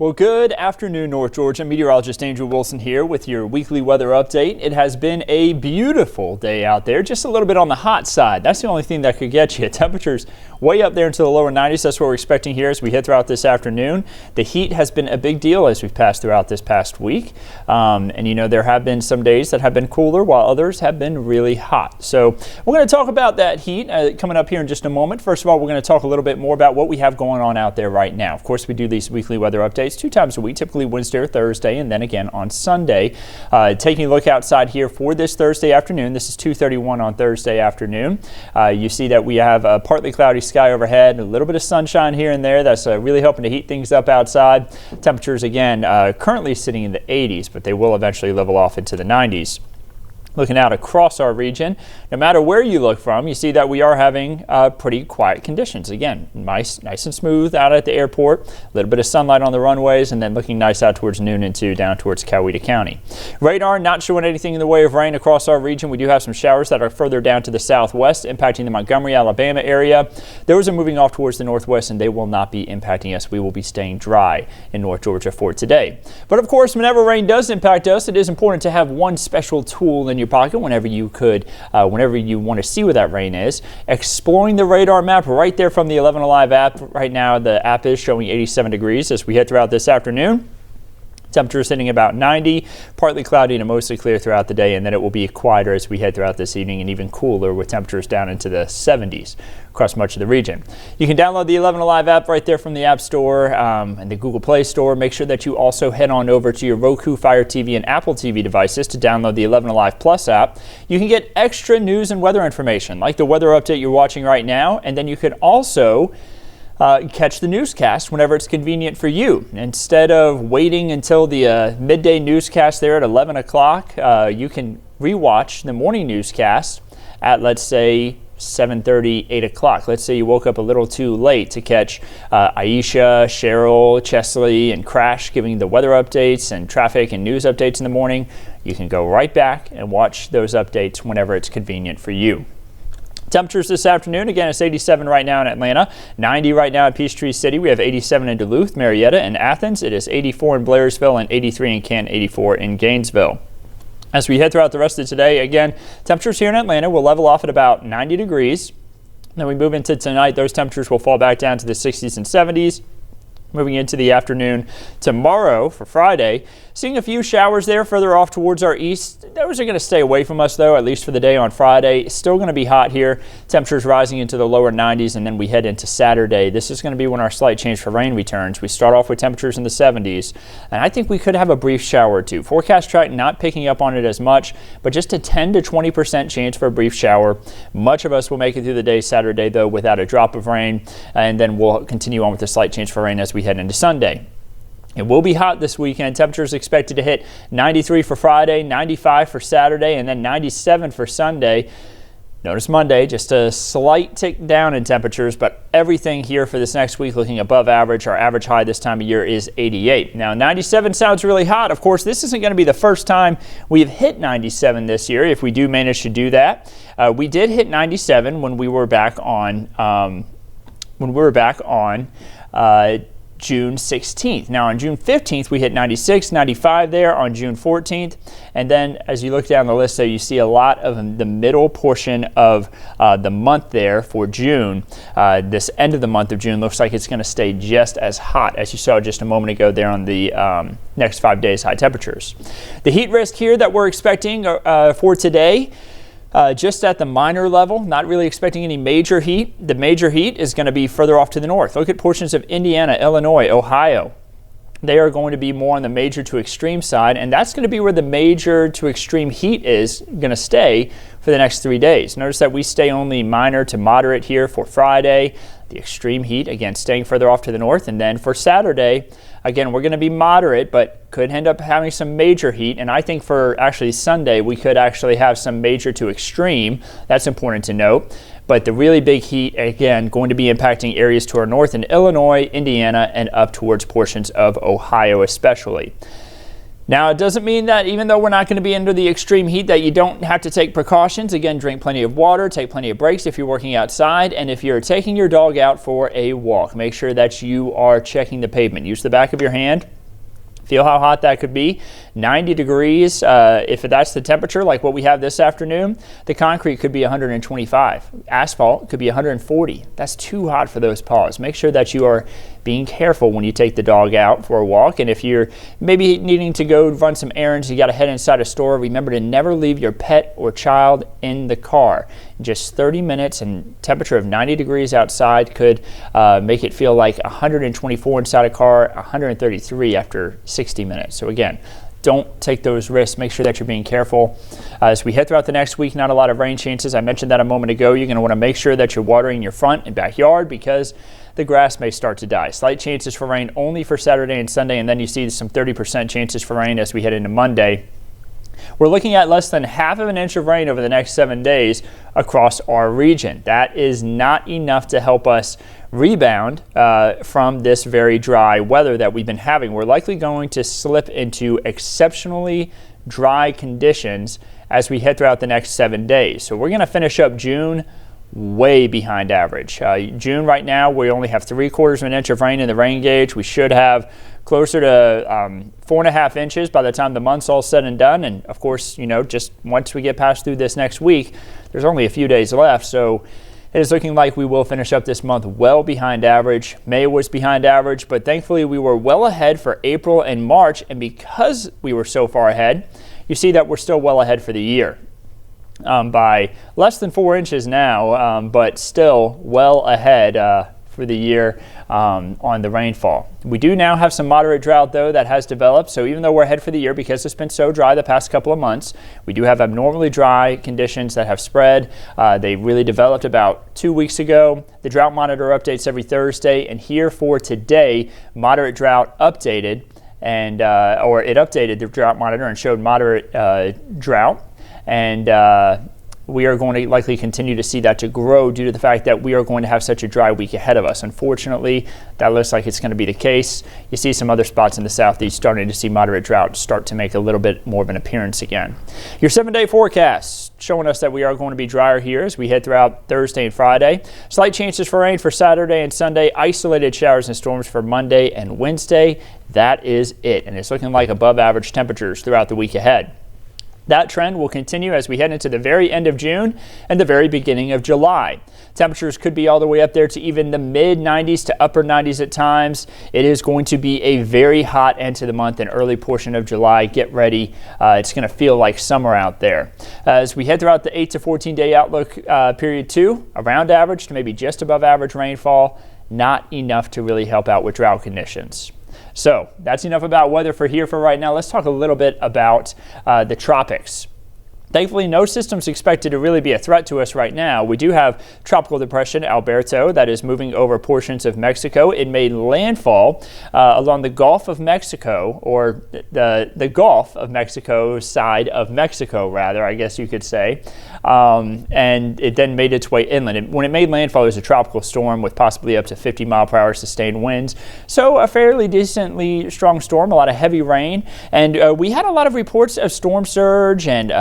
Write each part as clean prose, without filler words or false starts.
Well, good afternoon, North Georgia. Meteorologist Andrew Wilson here with your weekly weather update. It has been a beautiful day out there, just a little bit on the hot side. That's the only thing that could get you. Temperatures way up there into the lower 90s. That's what we're expecting here as we head throughout this afternoon. The heat has been a big deal as we've passed throughout this past week. And you know, there have been some days that have been cooler while others have been really hot. So we're going to talk about that heat coming up here in just a moment. First of all, we're going to talk a little bit more about what we have going on out there right now. Of course, we do these weekly weather updates 2 times a week, typically Wednesday or Thursday, and then again on Sunday. Taking a look outside here for this Thursday afternoon. This is 2:31 on Thursday afternoon. You see that we have a partly cloudy sky overhead, a little bit of sunshine here and there. That's really helping to heat things up outside. Temperatures again currently sitting in the 80s, but they will eventually level off into the 90s. Looking out across our region, no matter where you look from, you see that we are having pretty quiet conditions. Again, nice and smooth out at the airport, a little bit of sunlight on the runways, and then looking nice out towards noon and down towards Coweta County. Radar not showing anything in the way of rain across our region. We do have some showers that are further down to the southwest, impacting the Montgomery, Alabama area. Those are moving off towards the northwest, and they will not be impacting us. We will be staying dry in North Georgia for today. But of course, whenever rain does impact us, it is important to have one special tool in your pocket whenever you want to see where that rain is. Exploring the radar map right there from the 11 Alive app. Right now the app is showing 87 degrees as we head throughout this afternoon. Temperatures sitting about 90, partly cloudy and mostly clear throughout the day, and then it will be quieter as we head throughout this evening and even cooler with temperatures down into the 70s across much of the region. You can download the 11 Alive app right there from the App Store and the Google Play Store. Make sure that you also head on over to your Roku, Fire TV, and Apple TV devices to download the 11 Alive Plus app. You can get extra news and weather information like the weather update you're watching right now, and then you can also catch the newscast whenever it's convenient for you. Instead of waiting until the midday newscast there at 11 o'clock, you can rewatch the morning newscast at, let's say, 7:30, 8 o'clock. Let's say you woke up a little too late to catch Aisha, Cheryl, Chesley, and Crash giving the weather updates and traffic and news updates in the morning. You can go right back and watch those updates whenever it's convenient for you. Temperatures this afternoon, again, it's 87 right now in Atlanta, 90 right now at Peachtree City. We have 87 in Duluth, Marietta, and Athens. It is 84 in Blairsville and 83 in Canton, 84 in Gainesville. As we head throughout the rest of today, again, temperatures here in Atlanta will level off at about 90 degrees. Then we move into tonight, those temperatures will fall back down to the 60s and 70s. Moving into the afternoon tomorrow for Friday, seeing a few showers there further off towards our east. Those are going to stay away from us, though, at least for the day on Friday. It's still going to be hot here. Temperatures rising into the lower 90s, and then we head into Saturday. This is going to be when our slight change for rain returns. We start off with temperatures in the 70s, and I think we could have a brief shower or two. Forecast track not picking up on it as much, but just a 10 to 20% chance for a brief shower. Much of us will make it through the day Saturday, though, without a drop of rain, and then we'll continue on with a slight change for rain as we head into Sunday. It will be hot this weekend. Temperatures expected to hit 93 for Friday, 95 for Saturday, and then 97 for Sunday. Notice Monday, just a slight tick down in temperatures, but everything here for this next week looking above average. Our average high this time of year is 88. Now, 97 sounds really hot. Of course, this isn't going to be the first time we've hit 97 this year, if we do manage to do that. We did hit 97 when we were back on June 16th. Now on June 15th, we hit 96, 95 there on June 14th. And then as you look down the list, so you see a lot of the middle portion of the month there for June. This end of the month of June looks like it's going to stay just as hot as you saw just a moment ago there on the next 5 days high temperatures. The heat risk here that we're expecting for today, just at the minor level, not really expecting any major heat. The major heat is going to be further off to the north. Look at portions of Indiana, Illinois, Ohio. They are going to be more on the major to extreme side, and that's going to be where the major to extreme heat is going to stay for the next 3 days. Notice that we stay only minor to moderate here for Friday. The extreme heat, again, staying further off to the north. And then for Saturday, again, we're going to be moderate, but could end up having some major heat. And I think for actually Sunday, we could actually have some major to extreme. That's important to note. But the really big heat, again, going to be impacting areas to our north in Illinois, Indiana, and up towards portions of Ohio especially. Now, it doesn't mean that even though we're not going to be under the extreme heat that you don't have to take precautions. Again, drink plenty of water, take plenty of breaks if you're working outside, and if you're taking your dog out for a walk, make sure that you are checking the pavement. Use the back of your hand. Feel how hot that could be. 90 degrees, if that's the temperature like what we have this afternoon, the concrete could be 125. Asphalt could be 140. That's too hot for those paws. Make sure that you are being careful when you take the dog out for a walk. And if you're maybe needing to go run some errands, you got to head inside a store, remember to never leave your pet or child in the car. Just 30 minutes and temperature of 90 degrees outside could make it feel like 124 inside a car, 133 after 60 minutes. So again, don't take those risks. Make sure that you're being careful. As we head throughout the next week, not a lot of rain chances. I mentioned that a moment ago. You're going to want to make sure that you're watering your front and backyard because the grass may start to die. Slight chances for rain only for Saturday and Sunday, and then you see some 30% chances for rain as we head into Monday. We're looking at less than half of an inch of rain over the next 7 days across our region. That is not enough to help us rebound from this very dry weather that we've been having. We're likely going to slip into exceptionally dry conditions as we head throughout the next 7 days. So we're going to finish up June way behind average. June right now, we only have 3/4 of an inch of rain in the rain gauge. We should have closer to 4.5 inches by the time the month's all said and done. And of course, you know, just once we get past through this next week, there's only a few days left. So it is looking like we will finish up this month well behind average. May was behind average, but thankfully we were well ahead for April and March. And because we were so far ahead, you see that we're still well ahead for the year. By less than 4 inches now, but still well ahead for the year on the rainfall. We do now have some moderate drought, though, that has developed. So even though we're ahead for the year because it's been so dry the past couple of months, we do have abnormally dry conditions that have spread. They really developed about 2 weeks ago. The drought monitor updates every Thursday, and here for today, moderate drought updated, and or it updated the drought monitor and showed moderate drought. And we are going to likely continue to see that to grow due to the fact that we are going to have such a dry week ahead of us. Unfortunately, that looks like it's going to be the case. You see some other spots in the southeast starting to see moderate drought start to make a little bit more of an appearance again. Your 7-day forecast showing us that we are going to be drier here as we head throughout Thursday and Friday. Slight chances for rain for Saturday and Sunday. Isolated showers and storms for Monday and Wednesday. That is it. And it's looking like above average temperatures throughout the week ahead. That trend will continue as we head into the very end of June and the very beginning of July. Temperatures could be all the way up there to even the mid-90s to upper 90s at times. It is going to be a very hot end to the month and early portion of July. Get ready. It's going to feel like summer out there. As we head throughout the 8 to 14-day outlook period 2, around average to maybe just above average rainfall, not enough to really help out with drought conditions. So that's enough about weather for here for right now. Let's talk a little bit about the tropics. Thankfully, no system's expected to really be a threat to us right now. We do have tropical depression Alberto that is moving over portions of Mexico. It made landfall along the Gulf of Mexico, or the Gulf of Mexico side of Mexico, rather, I guess you could say. And it then made its way inland. When it made landfall, it was a tropical storm with possibly up to 50-mile-per-hour sustained winds. So a fairly decently strong storm, a lot of heavy rain. And we had a lot of reports of storm surge and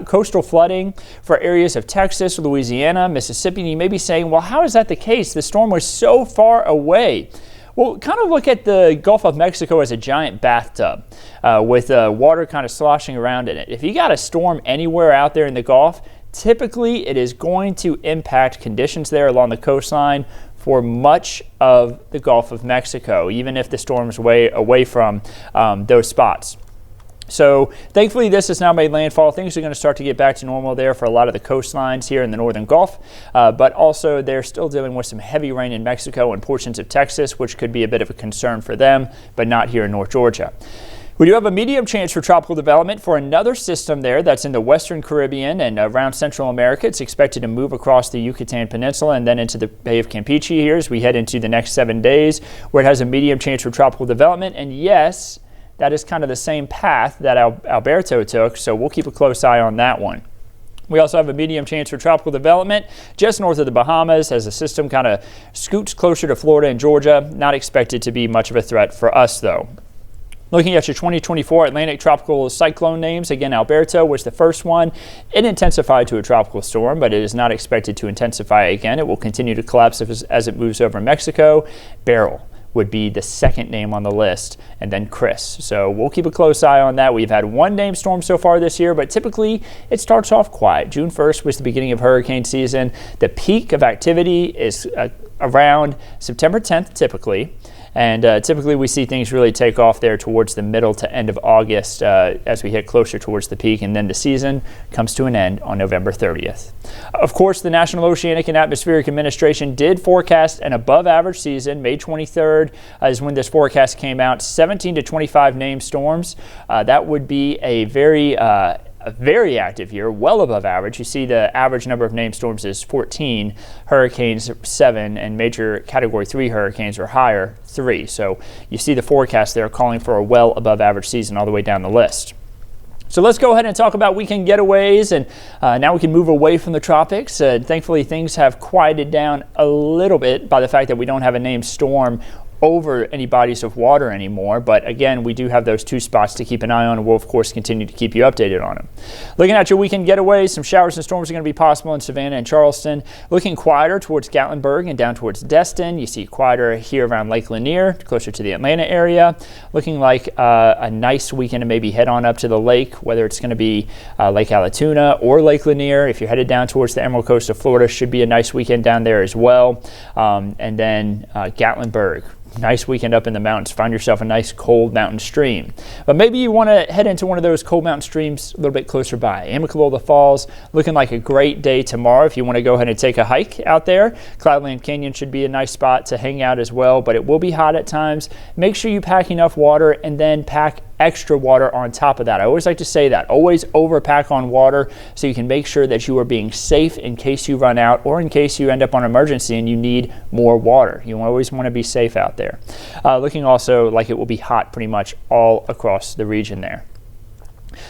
coastal flooding for areas of Texas, Louisiana, Mississippi. And you may be saying, well, how is that the case? The storm was so far away. Well, kind of look at the Gulf of Mexico as a giant bathtub with water kind of sloshing around in it. If you got a storm anywhere out there in the Gulf, typically it is going to impact conditions there along the coastline for much of the Gulf of Mexico, even if the storm's way away from those spots. So thankfully this has now made landfall. Things are going to start to get back to normal there for a lot of the coastlines here in the northern Gulf, but also they're still dealing with some heavy rain in Mexico and portions of Texas, which could be a bit of a concern for them, but not here in North Georgia. We do have a medium chance for tropical development for another system there that's in the western Caribbean and around Central America. It's expected to move across the Yucatan Peninsula and then into the Bay of Campeche here as we head into the next 7 days, where it has a medium chance for tropical development. And yes, that is kind of the same path that Alberto took, so we'll keep a close eye on that one. We also have a medium chance for tropical development just north of the Bahamas as the system kind of scoots closer to Florida and Georgia. Not expected to be much of a threat for us, though. Looking at your 2024 Atlantic tropical cyclone names, again, Alberto was the first one. It intensified to a tropical storm, but it is not expected to intensify again. It will continue to collapse as it moves over Mexico. Beryl would be the second name on the list, and then Chris. So we'll keep a close eye on that. We've had one named storm so far this year, but typically it starts off quiet. June 1st was the beginning of hurricane season. The peak of activity is around September 10th typically. And typically we see things really take off there towards the middle to end of August as we hit closer towards the peak, and then the season comes to an end on November 30th. Of course, the National Oceanic and Atmospheric Administration did forecast an above average season. May 23rd is when this forecast came out, 17 to 25 named storms. That would be a very active year, well above average. You see the average number of named storms is 14, hurricanes 7, and major Category 3 hurricanes are higher, 3. So you see the forecast there calling for a well above average season all the way down the list. So let's go ahead and talk about weekend getaways, and now we can move away from the tropics. Thankfully, things have quieted down a little bit by the fact that we don't have a named storm over any bodies of water anymore, but again, we do have those two spots to keep an eye on, and we'll of course continue to keep you updated on them. Looking at your weekend getaways, some showers and storms are going to be possible in Savannah and Charleston. Looking quieter towards Gatlinburg and down towards Destin. You see quieter here around Lake Lanier, closer to the Atlanta area. Looking like a nice weekend to maybe head on up to the lake, whether it's going to be Lake Allatoona or Lake Lanier. If you're headed down towards the Emerald Coast of Florida, should be a nice weekend down there as well. And then Gatlinburg. Nice weekend up in the mountains. Find yourself a nice cold mountain stream. But maybe you want to head into one of those cold mountain streams a little bit closer by. Amicalola Falls, looking like a great day tomorrow if you want to go ahead and take a hike out there. Cloudland Canyon should be a nice spot to hang out as well, but it will be hot at times. Make sure you pack enough water and then pack extra water on top of that. I always like to say that. Always overpack on water so you can make sure that you are being safe in case you run out or in case you end up on emergency and you need more water. You always want to be safe out there. Looking also like it will be hot pretty much all across the region there.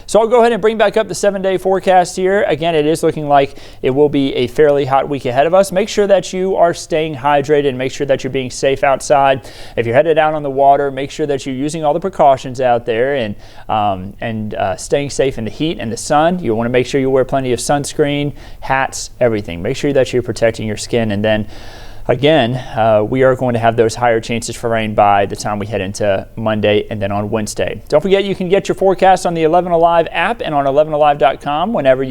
So I'll go ahead and bring back up the 7-day forecast here. Again, it is looking like it will be a fairly hot week ahead of us. Make sure that you are staying hydrated and make sure that you're being safe outside. If you're headed out on the water, make sure that you're using all the precautions out there and staying safe in the heat and the sun. You want to make sure you wear plenty of sunscreen, hats, everything. Make sure that you're protecting your skin, and then again, we are going to have those higher chances for rain by the time we head into Monday and then on Wednesday. Don't forget, you can get your forecast on the 11 Alive app and on 11alive.com whenever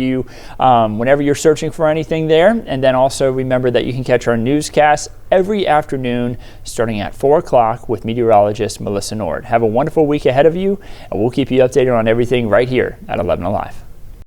you're searching for anything there. And then also remember that you can catch our newscast every afternoon starting at 4 o'clock with meteorologist Melissa Nord. Have a wonderful week ahead of you, and we'll keep you updated on everything right here at 11 Alive.